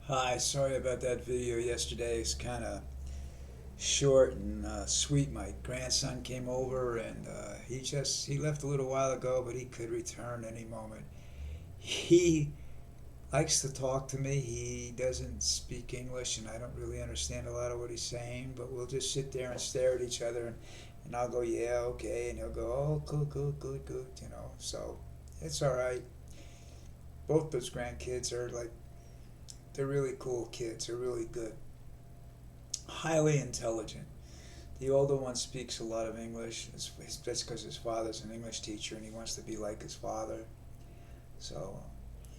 Hi, sorry about that video yesterday. It's kind of short and sweet. My grandson came over and he left a little while ago, but he could return any moment. He likes to talk to me. He doesn't speak English, and I don't really understand a lot of what he's saying. But we'll just sit there and stare at each other, and I'll go, yeah, okay, and he'll go, oh, good, good, good, good, So it's all right. Both those grandkids are like they're really cool kids. They're really good, highly intelligent. The older one speaks a lot of English. That's because his father's an English teacher and he wants to be like his father. So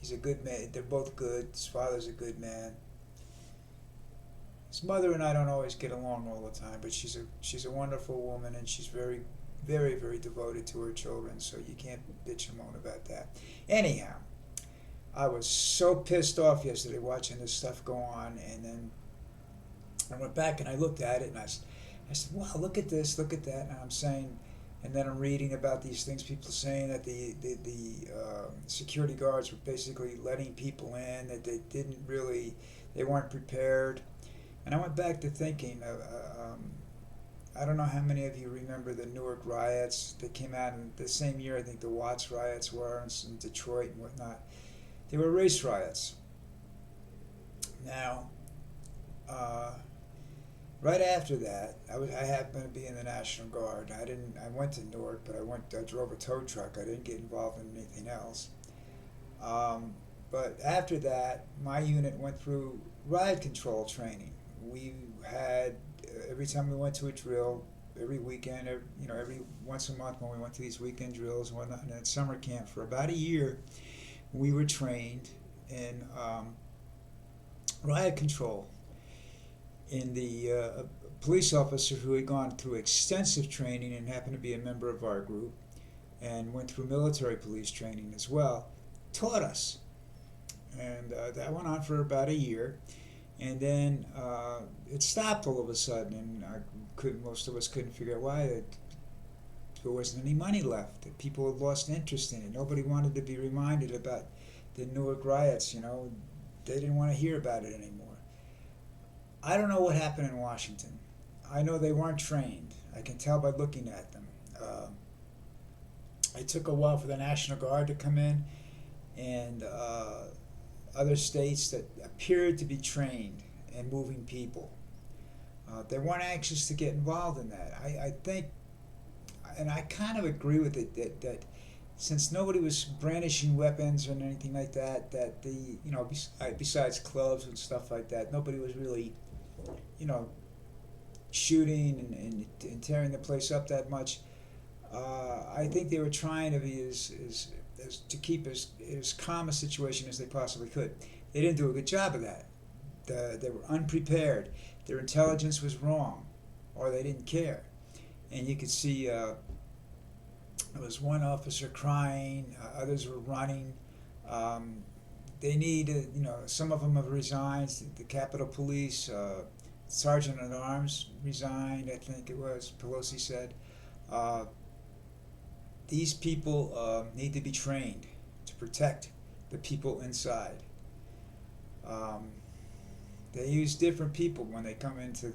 he's a good man. They're both good. His father's a good man. His mother and I don't always get along all the time, but she's a wonderful woman and she's very, very, very devoted to her children. So you can't bitch and moan about that. Anyhow, I was so pissed off yesterday watching this stuff go on, and then I went back and I looked at it and I said, wow, look at this, look at that. And I'm saying, and then I'm reading about these things, people saying that the security guards were basically letting people in, that they weren't prepared. And I went back to thinking, I don't know how many of you remember the Newark riots that came out in the same year, I think the Watts riots were in Detroit and whatnot. They were race riots. Now, uh, right after that, I happened to be in the National Guard. I went to Newark, but I drove a tow truck. I didn't get involved in anything else. Um, but after that, my unit went through riot control training. We had every time we went to a drill, every weekend, every once a month when we went to these weekend drills and whatnot, and at summer camp for about a year, we were trained in riot control. In the police officer who had gone through extensive training and happened to be a member of our group and went through military police training as well, taught us. And that went on for about a year. And then it stopped all of a sudden, and most of us couldn't figure out why. There wasn't any money left. That people had lost interest in it. Nobody wanted to be reminded about the Newark riots. They didn't want to hear about it anymore. I don't know what happened in Washington. I know they weren't trained. I can tell by looking at them. It took a while for the National Guard to come in, and other states that appeared to be trained in moving people. They weren't anxious to get involved in that. I think, and I kind of agree with it, that since nobody was brandishing weapons or anything like that, that besides clubs and stuff like that, nobody was really, you know, shooting and tearing the place up that much. I think they were trying to be as to keep as calm a situation as they possibly could. They didn't do a good job of that. They were unprepared. Their intelligence was wrong, or they didn't care. And you could see there was one officer crying, others were running. They need, some of them have resigned. The Capitol Police, Sergeant at Arms resigned, I think it was, Pelosi said. Uh, these people need to be trained to protect the people inside. Um, they use different people when they come into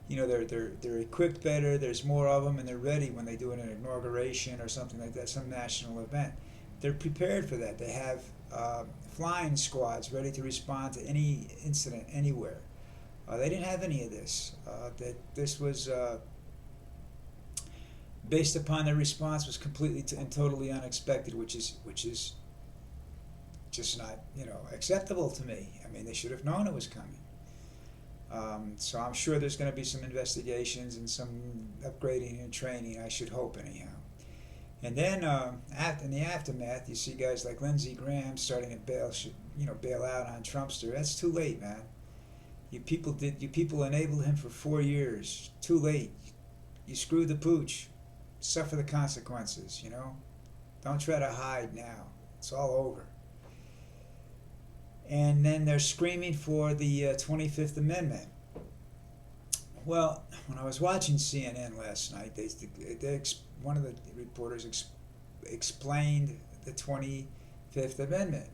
they're equipped better. There's more of them, and they're ready when they do an inauguration or something like that, some national event. They're prepared for that. They have flying squads ready to respond to any incident anywhere. They didn't have any of this. This was based upon their response was completely and totally unexpected, which is just not acceptable to me. I mean, they should have known it was coming. So I'm sure there's going to be some investigations and some upgrading and training. I should hope anyhow. And then in the aftermath, you see guys like Lindsey Graham starting to bail out on Trumpster. That's too late, man. You people enabled him for 4 years. Too late. You screwed the pooch. Suffer the consequences. Don't try to hide now. It's all over. And then they're screaming for the 25th Amendment. Well, when I was watching CNN last night, one of the reporters explained the 25th Amendment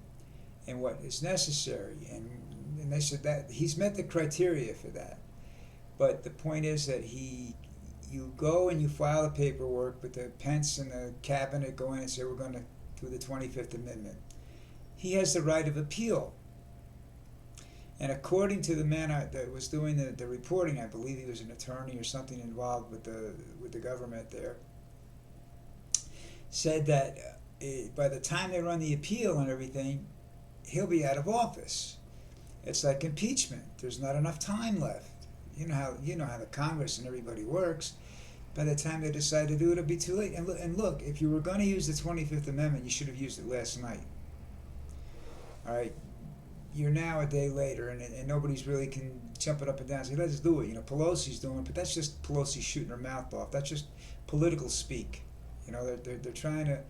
and what is necessary. And and they said that he's met the criteria for that. But the point is that you go and you file the paperwork, but the Pence and the cabinet go in and say we're going to do the 25th Amendment. He has the right of appeal. And according to the man that was doing the reporting, I believe he was an attorney or something involved with the government there, said that by the time they run the appeal and everything, he'll be out of office. It's like impeachment. There's not enough time left. You know how the Congress and everybody works. By the time they decide to do it, it'll be too late. And look, if you were going to use the 25th Amendment, you should have used it last night. All right, you're now a day later, and nobody's really can jump it up and down and say, let's do it. Pelosi's doing it, but that's just Pelosi shooting her mouth off. That's just political speak. They're trying to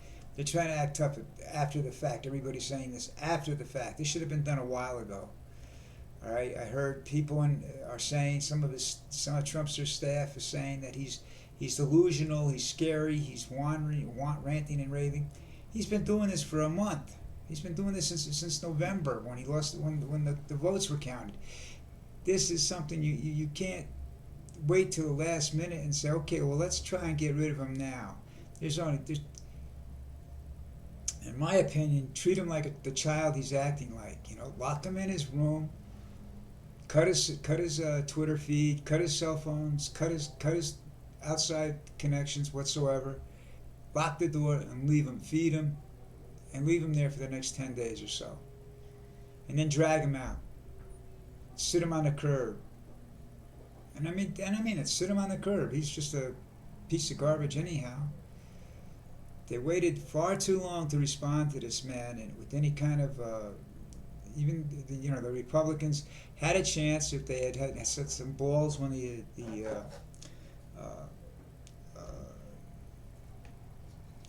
act tough after the fact. Everybody's saying this after the fact. This should have been done a while ago. All right, I heard people are saying some of Trump's staff is saying that he's delusional, he's scary, he's wandering, ranting and raving. He's been doing this for a month. He's been doing this since November when he lost when the votes were counted. This is something you can't wait till the last minute and say, okay, well, let's try and get rid of him now. In my opinion, treat him like the child he's acting like. Lock him in his room, cut his Twitter feed, cut his cell phones, cut his outside connections whatsoever, lock the door and leave him, feed him, and leave him there for the next 10 days or so. And then drag him out. Sit him on the curb. And I mean it, sit him on the curb. He's just a piece of garbage anyhow. They waited far too long to respond to this man, and with any kind of even the Republicans had a chance if they had set some balls when the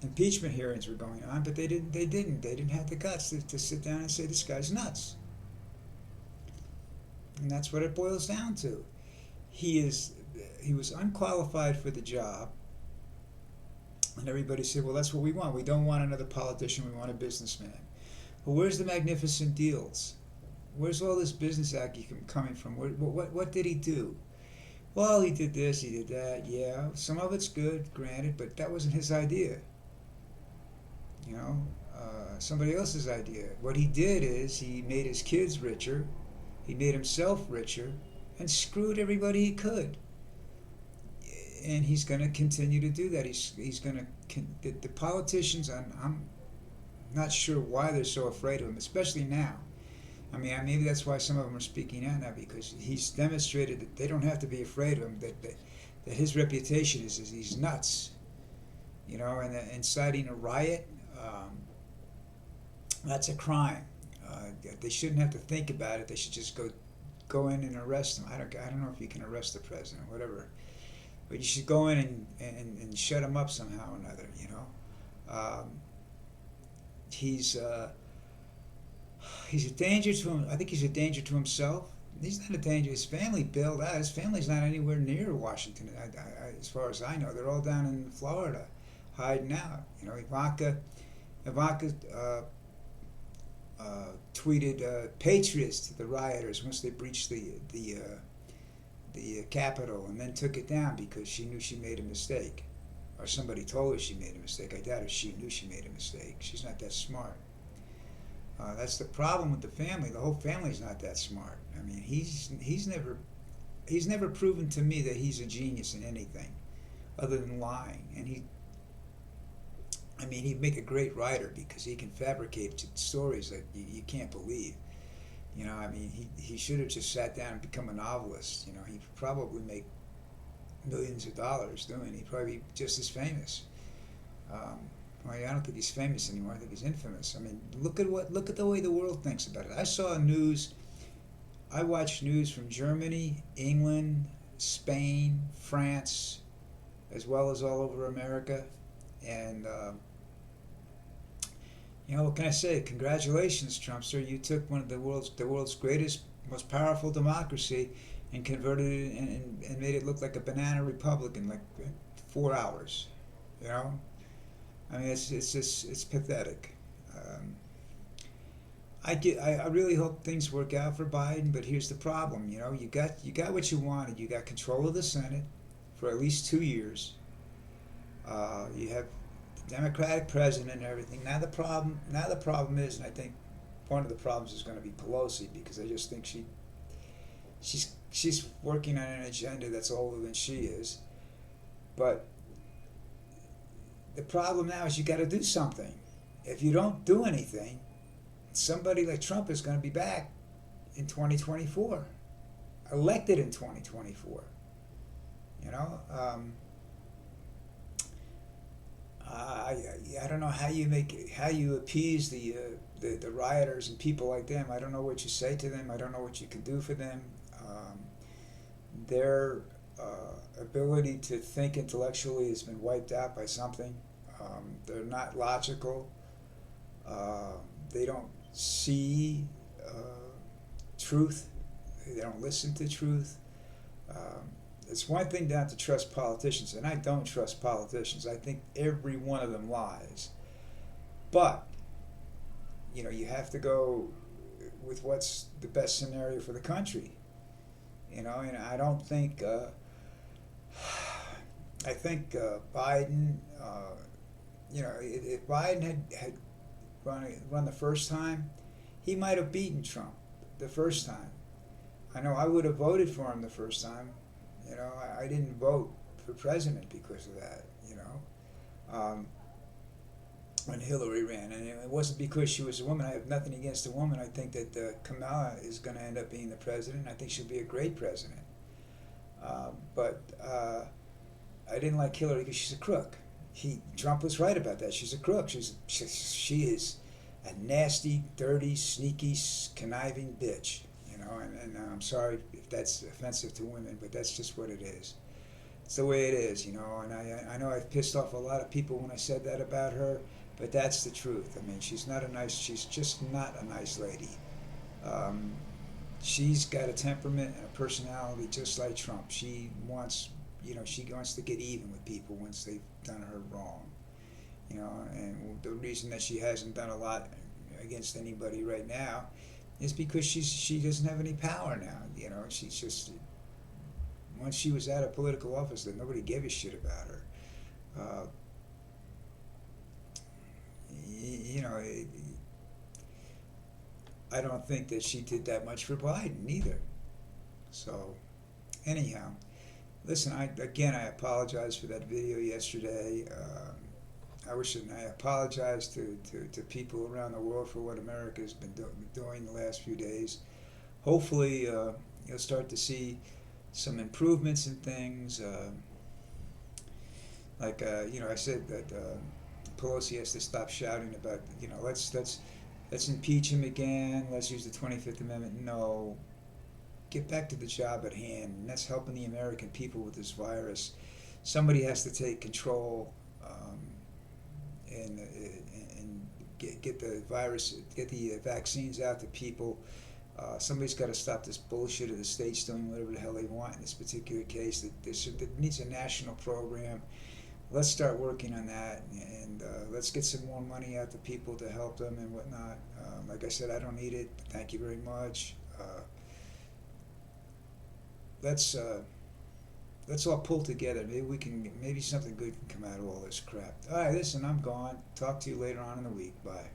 impeachment hearings were going on, but they didn't have the guts to sit down and say this guy's nuts. And that's what it boils down to. He was unqualified for the job, and everybody said, well, that's what we want. We don't want another politician, we want a businessman. Well, where's the magnificent deals? Where's all this business acumen coming from? What did he do? Well, he did this, he did that, yeah. Some of it's good, granted, but that wasn't his idea. Somebody else's idea. What he did is he made his kids richer, he made himself richer, and screwed everybody he could. And he's going to continue to do that. He's going to... The politicians, I'm not sure why they're so afraid of him, especially now. I mean, maybe that's why some of them are speaking out now, because he's demonstrated that they don't have to be afraid of him, that his reputation is he's nuts. And inciting a riot, that's a crime. They shouldn't have to think about it. They should just go in and arrest him. I don't know if you can arrest the president, whatever. But you should go in and shut him up somehow or another, He's a danger to him. I think he's a danger to himself. He's not a danger. His family bailed out. His family's not anywhere near Washington, as far as I know. They're all down in Florida, hiding out. Ivanka tweeted patriots to the rioters once they breached the Capitol, and then took it down because she knew she made a mistake, or somebody told her she made a mistake. I doubt if she knew she made a mistake. She's not that smart. That's the problem with the family. The whole family's not that smart. I mean, he's never proven to me that he's a genius in anything, other than lying. And he'd make a great writer because he can fabricate stories that you can't believe. He should have just sat down and become a novelist. He'd probably make millions of dollars doing it. He'd probably be just as famous. I don't think he's famous anymore. I think he's infamous. I mean, look at the way the world thinks about it. I watched news from Germany, England, Spain, France, as well as all over America. And what can I say? Congratulations, Trumpster. You took one of the world's greatest, most powerful democracy and converted it and made it look like a banana republic in like 4 hours. I mean, it's pathetic. I really hope things work out for Biden, but here's the problem. You know, you got what you wanted. You got control of the Senate for at least 2 years. You have the Democratic president and everything. Now the problem is, and I think one of the problems is going to be Pelosi, because I just think she's working on an agenda that's older than she is. But the problem now is you got to do something. If you don't do anything, somebody like Trump is going to be back in 2024, elected in 2024. You know, I don't know how you appease the rioters and people like them. I don't know what you say to them. I don't know what you can do for them. Their ability to think intellectually has been wiped out by something. They're not logical. They don't see truth. They don't listen to truth. It's one thing not to trust politicians, and I don't trust politicians. I think every one of them lies. But, you know, you have to go with what's the best scenario for the country. You know, and I don't think, I think Biden, you know, if Biden had run the first time, he might have beaten Trump the first time. I know I would have voted for him the first time. You know, I didn't vote for president because of that, you know, when Hillary ran. And it wasn't because she was a woman. I have nothing against a woman. I think that Kamala is going to end up being the president. I think she'll be a great president. But I didn't like Hillary because she's a crook. Trump was right about that. She's a crook. She is a nasty, dirty, sneaky, conniving bitch. You know, and I'm sorry if that's offensive to women, but that's just what it is. It's the way it is, you know. And I know I've pissed off a lot of people when I said that about her, but that's the truth. I mean, she's just not a nice lady. She's got a temperament and a personality just like Trump. She wants to get even with people once they've done her wrong. You know, and the reason that she hasn't done a lot against anybody right now is because she doesn't have any power now. You know, she's just, once she was out of political office, then nobody gave a shit about her. You know, I don't think that she did that much for Biden either. So, anyhow, listen. I apologize for that video yesterday. I apologize to people around the world for what America has been doing the last few days. Hopefully, you'll start to see some improvements in things. You know, I said that Pelosi has to stop shouting about, you know, let's impeach him again. Let's use the 25th Amendment. No, get back to the job at hand, and that's helping the American people with this virus. Somebody has to take control. And get the virus, get the vaccines out to people. Somebody's got to stop this bullshit of the states doing whatever the hell they want in this particular case. That needs a national program. Let's start working on that, and let's get some more money out to people to help them and whatnot. Like I said, I don't need it. Thank you very much. Let's all pull together. Maybe something good can come out of all this crap. All right, listen, I'm gone. Talk to you later on in the week. Bye.